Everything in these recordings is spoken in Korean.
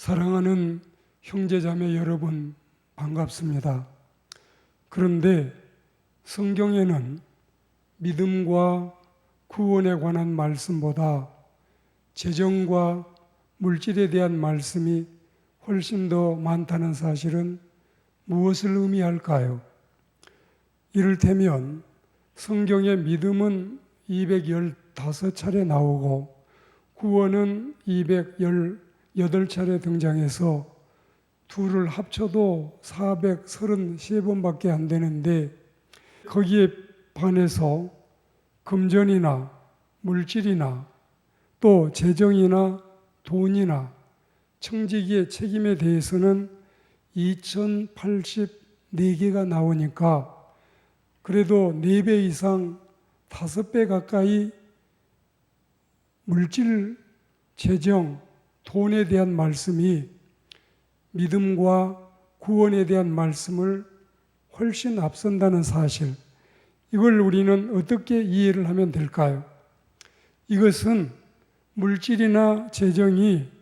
사랑하는 형제자매 여러분, 반갑습니다. 그런데 성경에는 믿음과 구원에 관한 말씀보다 재정과 물질에 대한 말씀이 훨씬 더 많다는 사실은 무엇을 의미할까요? 이를테면 성경에 믿음은 215차례 나오고 구원은 218차례 등장해서 둘을 합쳐도 433번밖에 안 되는데, 거기에 반해서 금전이나 물질이나 또 재정이나 돈이나 청지기의 책임에 대해서는 2084개가 나오니까 그래도 4배 이상 5배 가까이 물질, 재정, 돈에 대한 말씀이 믿음과 구원에 대한 말씀을 훨씬 앞선다는 사실, 이걸 우리는 어떻게 이해를 하면 될까요? 이것은 물질이나 재정이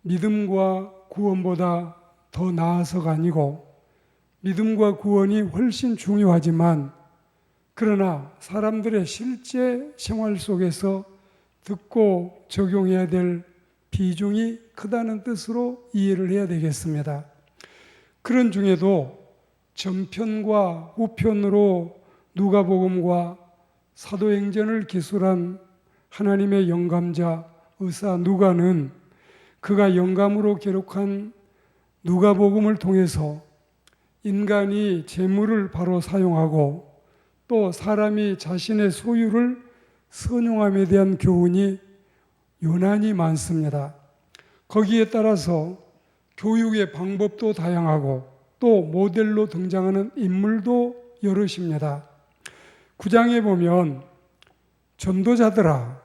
믿음과 구원보다 더 나아서가 아니고 믿음과 구원이 훨씬 중요하지만, 그러나 사람들의 실제 생활 속에서 듣고 적용해야 될 비중이 크다는 뜻으로 이해를 해야 되겠습니다. 그런 중에도 전편과 후편으로 누가복음과 사도행전을 기술한 하나님의 영감자 의사 누가는 그가 영감으로 기록한 누가복음을 통해서 인간이 재물을 바로 사용하고 또 사람이 자신의 소유를 선용함에 대한 교훈이 유난히 많습니다. 거기에 따라서 교육의 방법도 다양하고 또 모델로 등장하는 인물도 여럿입니다. 9장에 보면 전도자들아,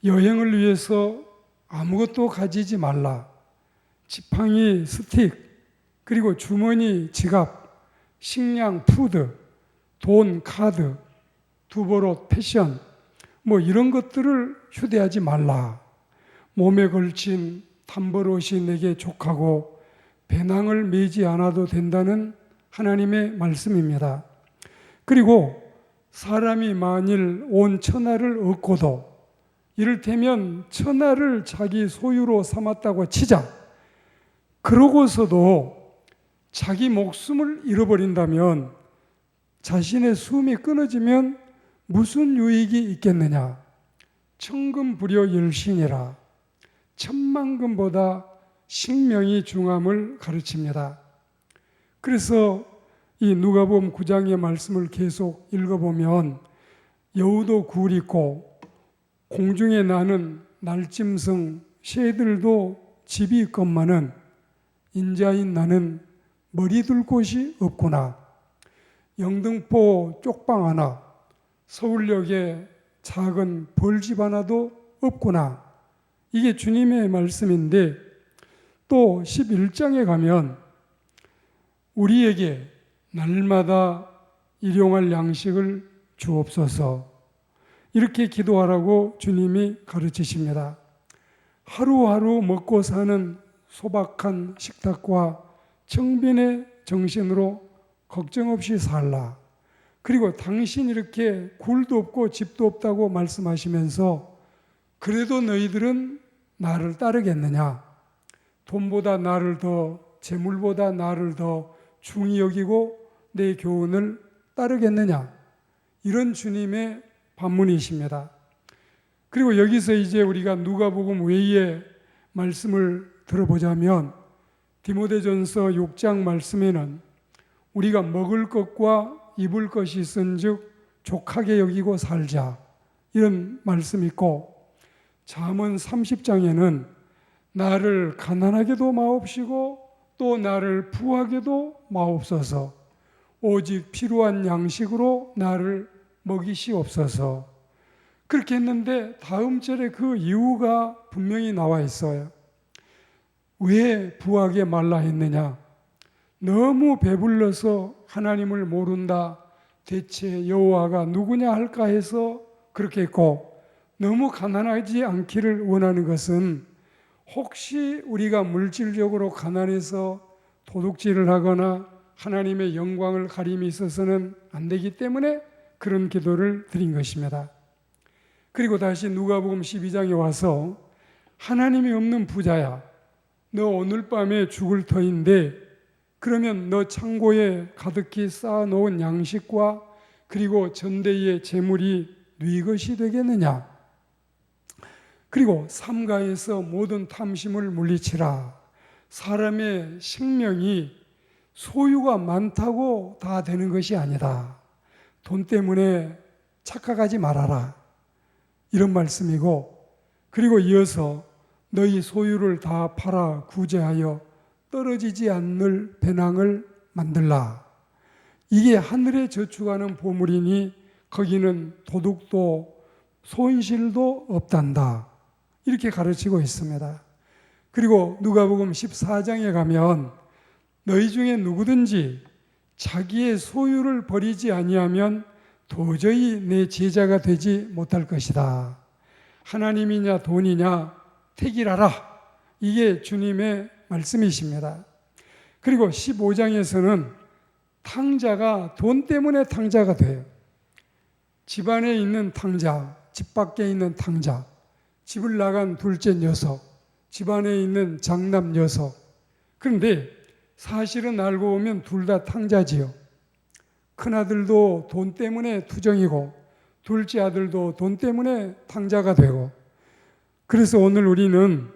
여행을 위해서 아무것도 가지지 말라. 지팡이, 스틱, 그리고 주머니, 지갑, 식량, 푸드, 돈, 카드, 두보롯, 패션, 이런 것들을 휴대하지 말라. 몸에 걸친 담버롯이 내게 족하고 배낭을 메지 않아도 된다는 하나님의 말씀입니다. 그리고 사람이 만일 온 천하를 얻고도, 이를테면 천하를 자기 소유로 삼았다고 치자. 그러고서도 자기 목숨을 잃어버린다면, 자신의 숨이 끊어지면 무슨 유익이 있겠느냐? 천금부려 열신이라. 천만금보다 식명이 중함을 가르칩니다. 그래서 이 누가복음 9장의 말씀을 계속 읽어보면 여우도 굴 있고 공중에 나는 날짐승 새들도 집이 있건만은 인자인 나는 머리 둘 곳이 없구나. 영등포 쪽방 하나, 서울역에 작은 벌집 하나도 없구나. 이게 주님의 말씀인데, 또 11장에 가면 우리에게 날마다 일용할 양식을 주옵소서, 이렇게 기도하라고 주님이 가르치십니다. 하루하루 먹고 사는 소박한 식탁과 청빈의 정신으로 걱정 없이 살라. 그리고 당신 이렇게 굴도 없고 집도 없다고 말씀하시면서 그래도 너희들은 나를 따르겠느냐? 돈보다 나를 더, 재물보다 나를 더 중히 여기고 내 교훈을 따르겠느냐? 이런 주님의 반문이십니다. 그리고 여기서 이제 우리가 누가복음 외의 말씀을 들어보자면, 디모데전서 6장 말씀에는 우리가 먹을 것과 입을 것이 있은즉 족하게 여기고 살자, 이런 말씀이 있고, 잠언 30장에는 나를 가난하게도 마옵시고 또 나를 부하게도 마옵소서, 오직 필요한 양식으로 나를 먹이시옵소서, 그렇게 했는데 다음 절에 그 이유가 분명히 나와 있어요. 왜 부하게 말라 했느냐? 너무 배불러서 하나님을 모른다, 대체 여호와가 누구냐 할까 해서 그렇게 했고, 너무 가난하지 않기를 원하는 것은 혹시 우리가 물질적으로 가난해서 도둑질을 하거나 하나님의 영광을 가림이 있어서는 안 되기 때문에 그런 기도를 드린 것입니다. 그리고 다시 누가복음 12장에 와서 하나님이 없는 부자야, 너 오늘 밤에 죽을 터인데 그러면 너 창고에 가득히 쌓아놓은 양식과 그리고 전대의 재물이 네 것이 되겠느냐? 그리고 삼가에서 모든 탐심을 물리치라. 사람의 생명이 소유가 많다고 다 되는 것이 아니다. 돈 때문에 착각하지 말아라. 이런 말씀이고, 그리고 이어서 너희 소유를 다 팔아 구제하여 떨어지지 않을 배낭을 만들라. 이게 하늘에 저축하는 보물이니 거기는 도둑도 손실도 없단다. 이렇게 가르치고 있습니다. 그리고 누가복음 14장에 가면 너희 중에 누구든지 자기의 소유를 버리지 아니하면 도저히 내 제자가 되지 못할 것이다. 하나님이냐 돈이냐 택일하라. 이게 주님의 말씀이십니다. 그리고 15장에서는 탕자가 돈 때문에 탕자가 돼요. 집 안에 있는 탕자, 집 밖에 있는 탕자, 집을 나간 둘째 녀석, 집 안에 있는 장남 녀석. 그런데 사실은 알고 보면 둘 다 탕자지요. 큰아들도 돈 때문에 투정이고 둘째 아들도 돈 때문에 탕자가 되고, 그래서 오늘 우리는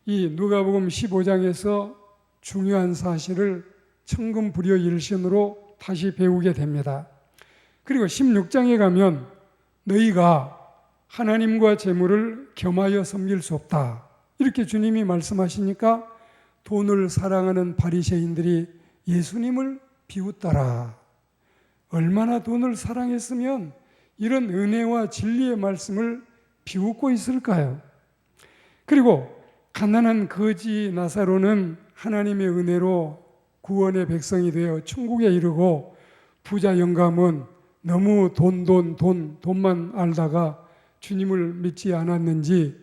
이 누가복음 15장에서 중요한 사실을 천금불효일신으로 다시 배우게 됩니다. 그리고 16장에 가면 너희가 하나님과 재물을 겸하여 섬길 수 없다. 이렇게 주님이 말씀하시니까 돈을 사랑하는 바리새인들이 예수님을 비웃더라. 얼마나 돈을 사랑했으면 이런 은혜와 진리의 말씀을 비웃고 있을까요? 그리고 가난한 거지 나사로는 하나님의 은혜로 구원의 백성이 되어 천국에 이르고, 부자 영감은 너무 돈만 알다가 주님을 믿지 않았는지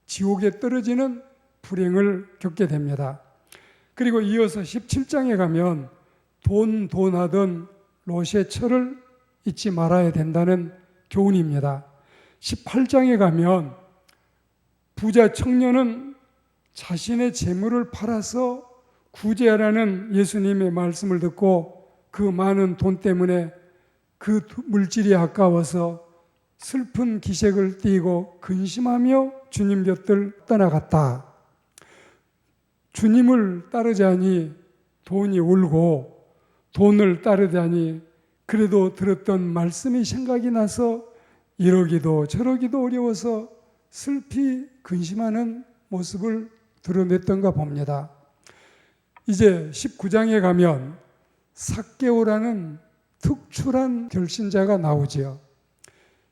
지옥에 떨어지는 불행을 겪게 됩니다. 그리고 이어서 17장에 가면 돈하던 롯의 철을 잊지 말아야 된다는 교훈입니다. 18장에 가면 부자 청년은 자신의 재물을 팔아서 구제하라는 예수님의 말씀을 듣고 그 많은 돈 때문에 그 물질이 아까워서 슬픈 기색을 띠고 근심하며 주님 곁을 떠나갔다. 주님을 따르자니 돈이 울고 돈을 따르자니 그래도 들었던 말씀이 생각이 나서 이러기도 저러기도 어려워서 슬피 근심하는 모습을 드러냈던가 봅니다. 이제 19장에 가면 삭개오라는 특출한 결신자가 나오지요.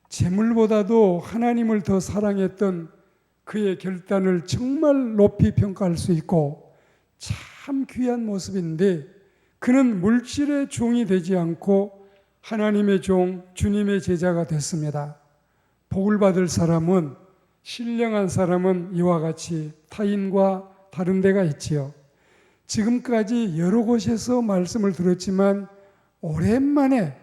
재물보다도 하나님을 더 사랑했던 그의 결단을 정말 높이 평가할 수 있고 참 귀한 모습인데, 그는 물질의 종이 되지 않고 하나님의 종, 주님의 제자가 됐습니다. 복을 받을 사람은, 신령한 사람은 이와 같이 타인과 다른 데가 있지요. 지금까지 여러 곳에서 말씀을 들었지만 오랜만에,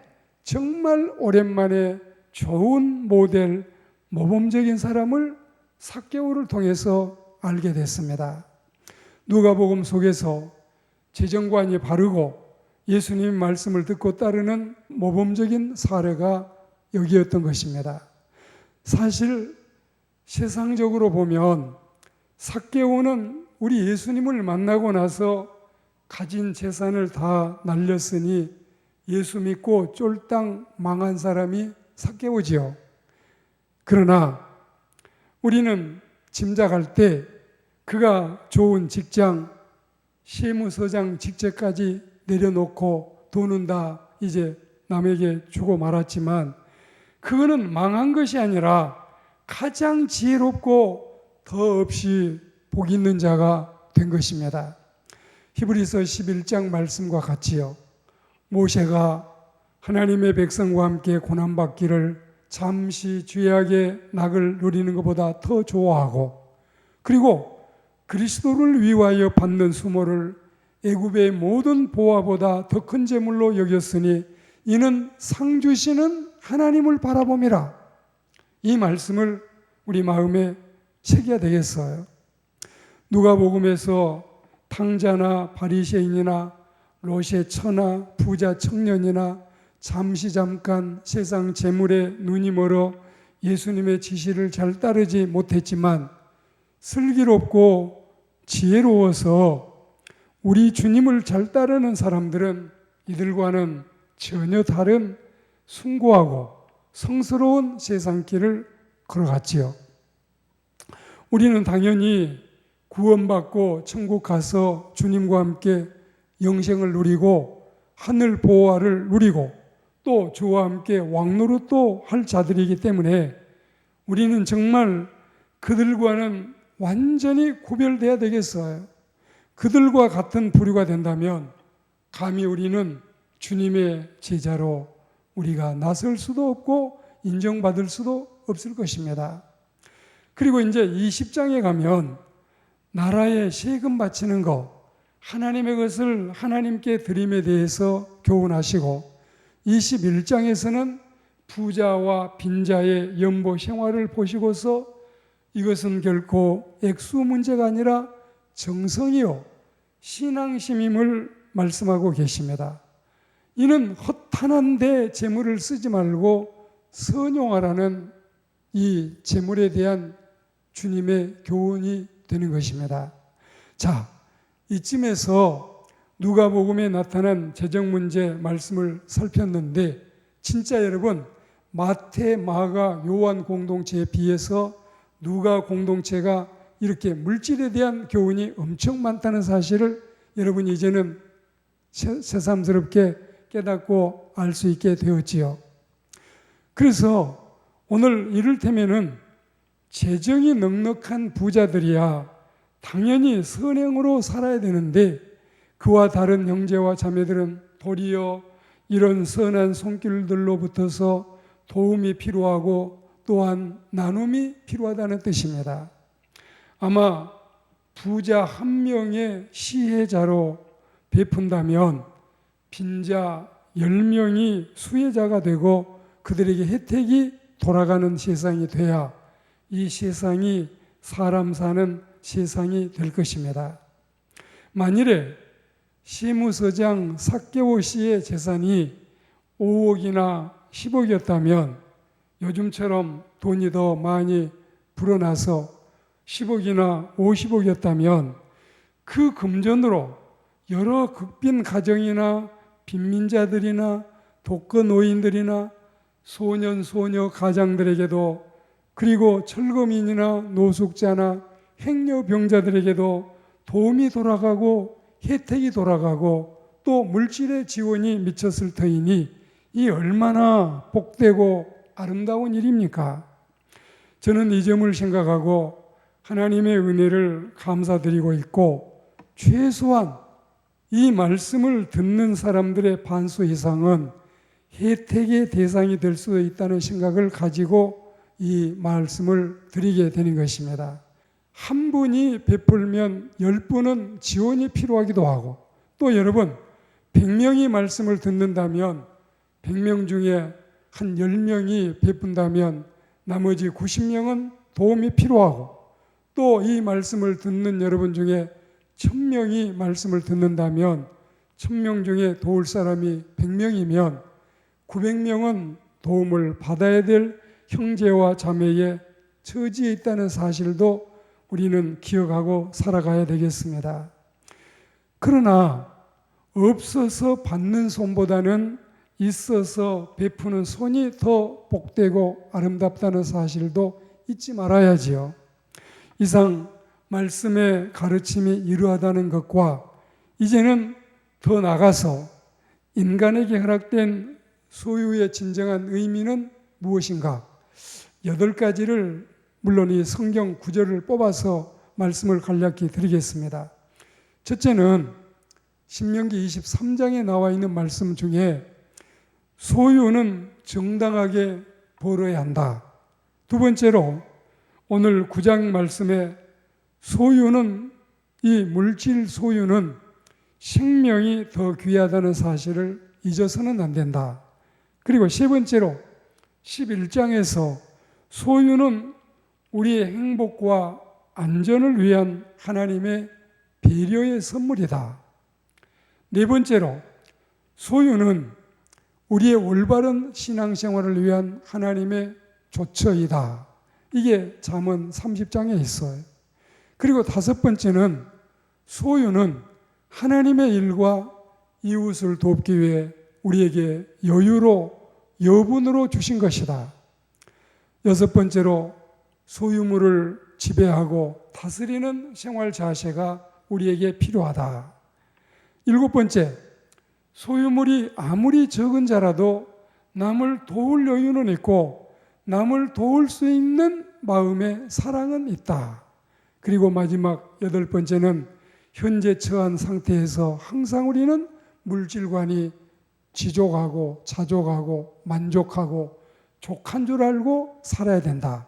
정말 오랜만에 좋은 모델, 모범적인 사람을 삭개오를 통해서 알게 됐습니다. 누가복음 속에서 재정관이 바르고 예수님 말씀을 듣고 따르는 모범적인 사례가 여기였던 것입니다. 사실 세상적으로 보면 삭개오는 우리 예수님을 만나고 나서 가진 재산을 다 날렸으니 예수 믿고 쫄딱 망한 사람이 삭개오지요. 그러나 우리는 짐작할 때 그가 좋은 직장, 세무서장 직책까지 내려놓고 돈은 다 이제 남에게 주고 말았지만, 그거는 망한 것이 아니라 가장 지혜롭고 더 없이 복 있는 자가 된 것입니다. 히브리서 11장 말씀과 같이요, 모세가 하나님의 백성과 함께 고난받기를 잠시 죄악의 낙을 누리는 것보다 더 좋아하고, 그리고 그리스도를 위하여 받는 수모를 애굽의 모든 보화보다 더 큰 재물로 여겼으니 이는 상 주시는 하나님을 바라봄이라. 이 말씀을 우리 마음에 새겨야 되겠어요. 누가복음에서 탕자나 바리새인이나 롯의 처나 부자 청년이나 잠시 잠깐 세상 재물에 눈이 멀어 예수님의 지시를 잘 따르지 못했지만 슬기롭고 지혜로워서 우리 주님을 잘 따르는 사람들은 이들과는 전혀 다른 숭고하고 성스러운 세상길을 걸어갔지요. 우리는 당연히 구원받고 천국 가서 주님과 함께 영생을 누리고 하늘 보호를 누리고 또 주와 함께 왕노릇도 할 자들이기 때문에 우리는 정말 그들과는 완전히 구별돼야 되겠어요. 그들과 같은 부류가 된다면 감히 우리는 주님의 제자로 우리가 나설 수도 없고 인정받을 수도 없을 것입니다. 그리고 이제 20장에 가면 나라에 세금 바치는 것, 하나님의 것을 하나님께 드림에 대해서 교훈하시고 21장에서는 부자와 빈자의 연보 생활을 보시고서 이것은 결코 액수 문제가 아니라 정성이요 신앙심임을 말씀하고 계십니다. 이는 허탄한 데 재물을 쓰지 말고 선용하라는 이 재물에 대한 주님의 교훈이 되는 것입니다. 자, 이쯤에서 누가복음에 나타난 재정 문제 말씀을 살폈는데 진짜 여러분 마태, 마가, 요한 공동체에 비해서 누가 공동체가 이렇게 물질에 대한 교훈이 엄청 많다는 사실을 여러분이 이제는 새삼스럽게 깨닫고 알 수 있게 되었지요. 그래서 오늘 이를테면은 재정이 넉넉한 부자들이야 당연히 선행으로 살아야 되는데 그와 다른 형제와 자매들은 도리어 이런 선한 손길들로 붙어서 도움이 필요하고 또한 나눔이 필요하다는 뜻입니다. 아마 부자 한 명의 시혜자로 베푼다면 빈자 10명이 수혜자가 되고 그들에게 혜택이 돌아가는 세상이 돼야 이 세상이 사람 사는 세상이 될 것입니다. 만일에 세무서장 삭개오 씨의 재산이 5억이나 10억이었다면 요즘처럼 돈이 더 많이 불어나서 10억이나 50억이었다면 그 금전으로 여러 극빈 가정이나 빈민자들이나 독거 노인들이나 소년 소녀 가장들에게도 그리고 철거민이나 노숙자나 행여병자들에게도 도움이 돌아가고 혜택이 돌아가고 또 물질의 지원이 미쳤을 터이니 이 얼마나 복되고 아름다운 일입니까? 저는 이 점을 생각하고 하나님의 은혜를 감사드리고 있고 최소한 이 말씀을 듣는 사람들의 반수 이상은 혜택의 대상이 될 수 있다는 생각을 가지고 이 말씀을 드리게 되는 것입니다. 한 분이 베풀면 10분은 지원이 필요하기도 하고 또 여러분 100명이 말씀을 듣는다면 100명 중에 한 10명이 베푼다면 나머지 90명은 도움이 필요하고 또 이 말씀을 듣는 여러분 중에 1000명이 말씀을 듣는다면 1000명 중에 도울 사람이 100명이면 900명은 도움을 받아야 될 형제와 자매의 처지에 있다는 사실도 우리는 기억하고 살아가야 되겠습니다. 그러나 없어서 받는 손보다는 있어서 베푸는 손이 더 복되고 아름답다는 사실도 잊지 말아야지요. 이상 말씀의 가르침이 이러하다는 것과 이제는 더 나가서 인간에게 허락된 소유의 진정한 의미는 무엇인가? 8가지를 물론 이 성경 구절을 뽑아서 말씀을 간략히 드리겠습니다. 첫째는 신명기 23장에 나와 있는 말씀 중에 소유는 정당하게 벌어야 한다. 두 번째로 오늘 9장 말씀에 소유는 이 물질 소유는 생명이 더 귀하다는 사실을 잊어서는 안 된다. 그리고 세 번째로 11장에서 소유는 우리의 행복과 안전을 위한 하나님의 배려의 선물이다. 네 번째로 소유는 우리의 올바른 신앙생활을 위한 하나님의 조처이다. 이게 잠언 30장에 있어요. 그리고 다섯 번째는 소유는 하나님의 일과 이웃을 돕기 위해 우리에게 여분으로 주신 것이다. 여섯 번째로 소유물을 지배하고 다스리는 생활 자세가 우리에게 필요하다. 일곱 번째, 소유물이 아무리 적은 자라도 남을 도울 여유는 있고 남을 도울 수 있는 마음의 사랑은 있다. 그리고 마지막 여덟 번째는 현재 처한 상태에서 항상 우리는 물질관이 지족하고 자족하고 만족하고 족한 줄 알고 살아야 된다.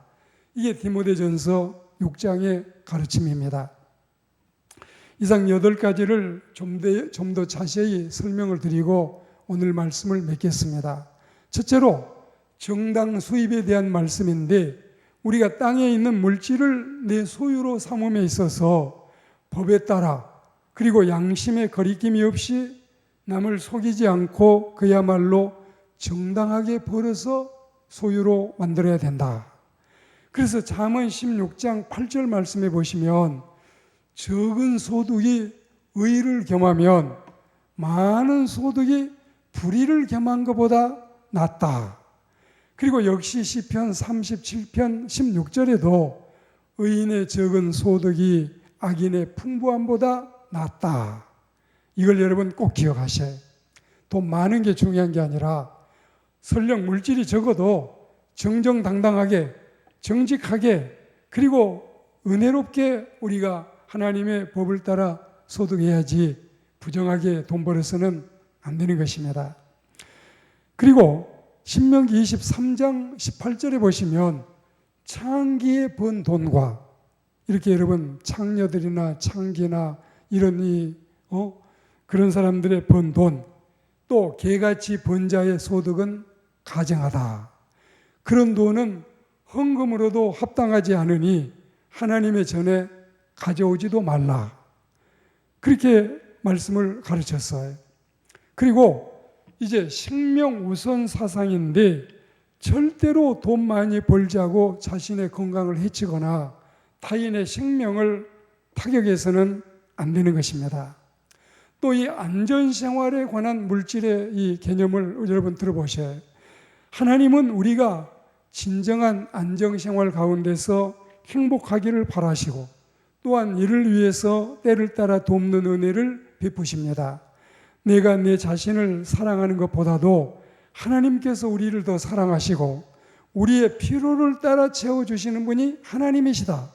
이게 디모데전서 6장의 가르침입니다. 이상 8가지를 좀 더 자세히 설명을 드리고 오늘 말씀을 맺겠습니다. 첫째로 정당 수입에 대한 말씀인데, 우리가 땅에 있는 물질을 내 소유로 삼음에 있어서 법에 따라 그리고 양심의 거리낌이 없이 남을 속이지 않고 그야말로 정당하게 벌어서 소유로 만들어야 된다. 그래서 잠언 16장 8절 말씀에 보시면 적은 소득이 의를 겸하면 많은 소득이 불의를 겸한 것보다 낫다. 그리고 역시 시편 37편 16절에도 의인의 적은 소득이 악인의 풍부함보다 낫다. 이걸 여러분 꼭 기억하셔요. 돈 많은 게 중요한 게 아니라 설령 물질이 적어도 정정당당하게 정직하게 그리고 은혜롭게 우리가 하나님의 법을 따라 소득해야지 부정하게 돈 벌어서는 안 되는 것입니다. 그리고 신명기 23장 18절에 보시면 창기에 번 돈과 이렇게 여러분 창녀들이나 창기나 이런 그런 사람들의 번 돈, 또 개같이 번 자의 소득은 가증하다. 그런 돈은 헌금으로도 합당하지 않으니 하나님의 전에 가져오지도 말라. 그렇게 말씀을 가르쳤어요. 그리고 이제 생명 우선 사상인데 절대로 돈 많이 벌자고 자신의 건강을 해치거나 타인의 생명을 타격해서는 안 되는 것입니다. 또 이 안전생활에 관한 물질의 이 개념을 여러분 들어보셔요. 하나님은 우리가 진정한 안정생활 가운데서 행복하기를 바라시고 또한 이를 위해서 때를 따라 돕는 은혜를 베푸십니다. 내가 내 자신을 사랑하는 것보다도 하나님께서 우리를 더 사랑하시고 우리의 필요를 따라 채워주시는 분이 하나님이시다.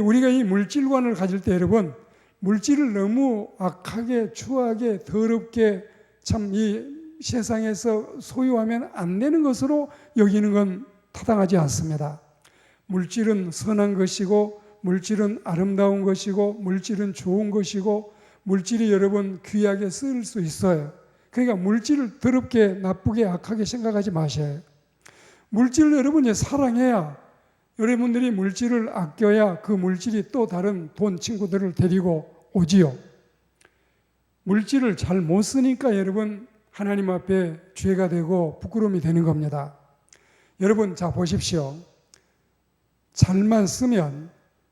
우리가 이 물질관을 가질 때 여러분, 물질을 너무 악하게 추하게 더럽게 참 이 세상에서 소유하면 안 되는 것으로 여기는 건 타당하지 않습니다. 물질은 선한 것이고 물질은 아름다운 것이고 물질은 좋은 것이고 물질이 여러분 귀하게 쓰일 수 있어요. 그러니까 물질을 더럽게 나쁘게 악하게 생각하지 마셔요. 물질을 여러분이 사랑해야 여러분들이 물질을 아껴야 그 물질이 또 다른 돈 친구들을 데리고 오지요. 물질을 잘 못 쓰니까 여러분 하나님 앞에 죄가 되고 부끄러움이 되는 겁니다. 여러분 자 보십시오. 잘만 쓰면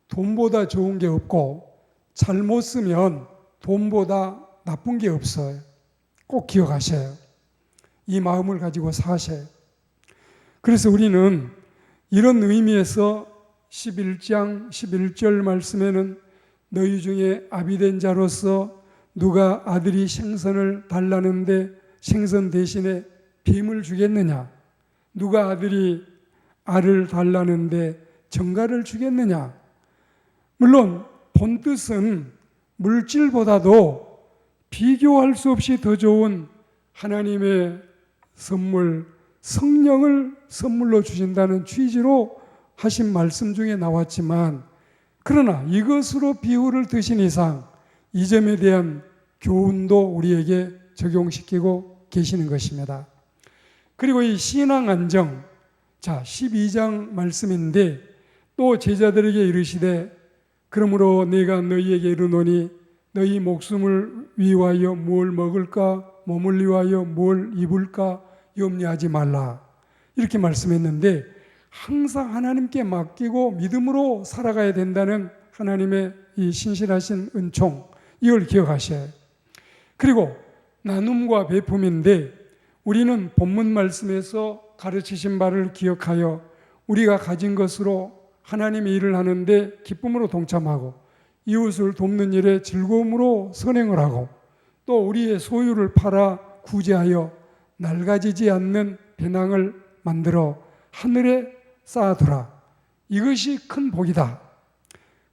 돈보다 좋은 게 없고 잘못 쓰면 돈보다 나쁜 게 없어요. 꼭 기억하셔요. 이 마음을 가지고 사셔요. 그래서 우리는 이런 의미에서 11장 11절 말씀에는 너희 중에 아비된 자로서 누가 아들이 생선을 달라는데 생선 대신에 뱀을 주겠느냐? 누가 아들이 알을 달라는데 정갈을 주겠느냐? 물론 본뜻은 물질보다도 비교할 수 없이 더 좋은 하나님의 선물, 성령을 선물로 주신다는 취지로 하신 말씀 중에 나왔지만 그러나 이것으로 비유를 드신 이상 이 점에 대한 교훈도 우리에게 적용시키고 계시는 것입니다. 그리고 이 신앙 안정, 자 12장 말씀인데 또 제자들에게 이르시되 그러므로 내가 너희에게 이르노니 너희 목숨을 위하여 뭘 먹을까 몸을 위하여 뭘 입을까 염려하지 말라 이렇게 말씀했는데 항상 하나님께 맡기고 믿음으로 살아가야 된다는 하나님의 이 신실하신 은총 이걸 기억하셔야 해요. 그리고 나눔과 베품인데 우리는 본문 말씀에서 가르치신 바를 기억하여 우리가 가진 것으로 하나님의 일을 하는데 기쁨으로 동참하고 이웃을 돕는 일에 즐거움으로 선행을 하고 또 우리의 소유를 팔아 구제하여 낡아지지 않는 배낭을 만들어 하늘에 쌓아두라. 이것이 큰 복이다.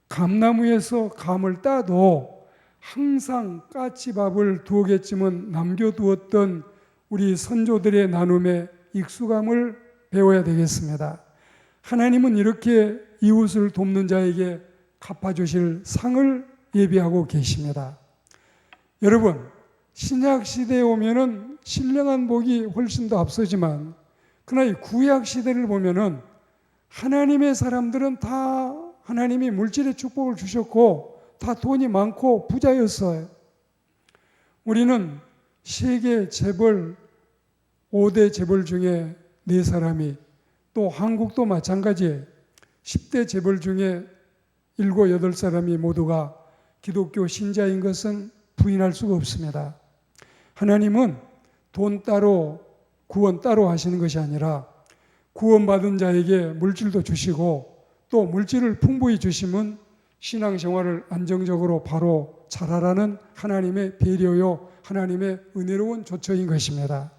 감나무에서 감을 따도 항상 까치밥을 두어 개쯤은 남겨두었던 우리 선조들의 나눔에 익숙함을 배워야 되겠습니다. 하나님은 이렇게 이웃을 돕는 자에게 갚아주실 상을 예비하고 계십니다. 여러분, 신약시대에 오면은 신령한 복이 훨씬 더 앞서지만 그러나 이 구약시대를 보면은 하나님의 사람들은 다 하나님이 물질의 축복을 주셨고 다 돈이 많고 부자였어요. 우리는 세계 재벌 5대 재벌 중에 4사람이 또 한국도 마찬가지예요. 10대 재벌 중에 7, 8사람이 모두가 기독교 신자인 것은 부인할 수가 없습니다. 하나님은 돈 따로 구원 따로 하시는 것이 아니라 구원받은 자에게 물질도 주시고 또 물질을 풍부히 주시면 신앙생활을 안정적으로 바로 잘하라는 하나님의 배려요 하나님의 은혜로운 조처인 것입니다.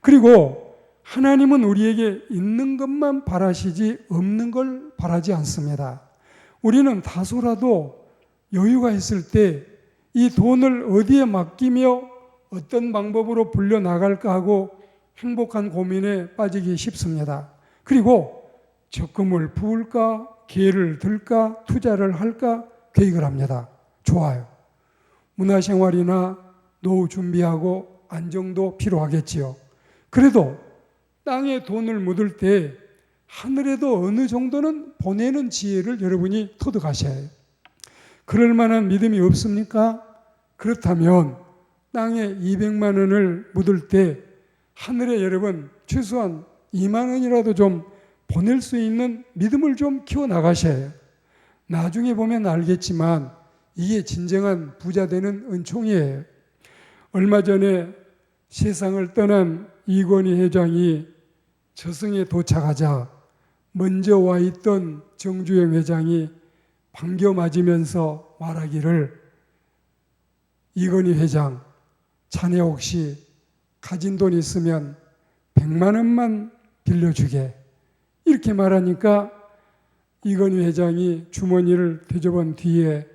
그리고 하나님은 우리에게 있는 것만 바라시지 없는 걸 바라지 않습니다. 우리는 다소라도 여유가 있을 때 이 돈을 어디에 맡기며 어떤 방법으로 불려나갈까 하고 행복한 고민에 빠지기 쉽습니다. 그리고 적금을 부을까, 기회를 들까, 투자를 할까 계획을 합니다. 좋아요. 문화생활이나 노후 준비하고 안정도 필요하겠지요. 그래도 땅에 돈을 묻을 때 하늘에도 어느 정도는 보내는 지혜를 여러분이 터득하셔야 해요. 그럴 만한 믿음이 없습니까? 그렇다면 땅에 200만 원을 묻을 때 하늘에 여러분 최소한 2만 원이라도 좀 보낼 수 있는 믿음을 좀 키워나가셔야 해요. 나중에 보면 알겠지만 이게 진정한 부자 되는 은총이에요. 얼마 전에 세상을 떠난 이건희 회장이 저승에 도착하자 먼저 와 있던 정주영 회장이 반겨 맞으면서 말하기를 이건희 회장 자네 혹시 가진 돈 있으면 100만 원만 빌려주게 이렇게 말하니까 이건희 회장이 주머니를 뒤져본 뒤에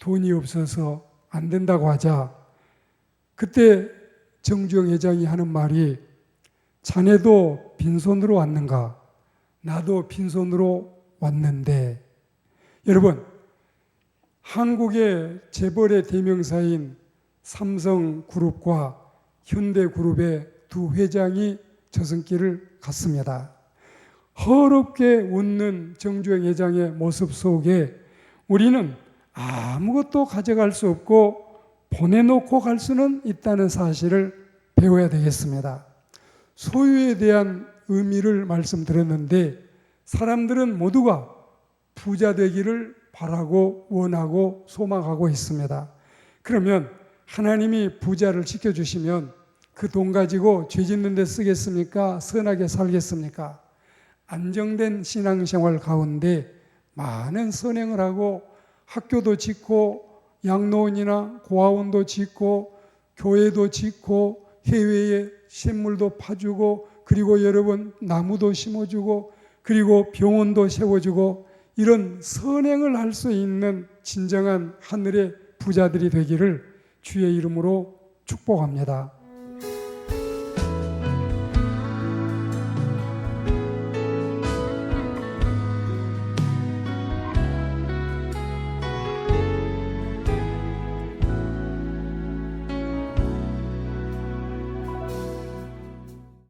돈이 없어서 안 된다고 하자 그때 정주영 회장이 하는 말이 자네도 빈손으로 왔는가? 나도 빈손으로 왔는데 여러분 한국의 재벌의 대명사인 삼성그룹과 현대그룹의 두 회장이 저승길을 갔습니다. 허럽게 웃는 정주영 회장의 모습 속에 우리는 아무것도 가져갈 수 없고 보내놓고 갈 수는 있다는 사실을 배워야 되겠습니다. 소유에 대한 의미를 말씀드렸는데 사람들은 모두가 부자 되기를 바라고 원하고 소망하고 있습니다. 그러면 하나님이 부자를 지켜주시면 그 돈 가지고 죄 짓는 데 쓰겠습니까? 선하게 살겠습니까? 안정된 신앙생활 가운데 많은 선행을 하고 학교도 짓고 양로원이나 고아원도 짓고 교회도 짓고 해외에 샘물도 파주고 그리고 여러분 나무도 심어주고 그리고 병원도 세워주고 이런 선행을 할 수 있는 진정한 하늘의 부자들이 되기를 주의 이름으로 축복합니다.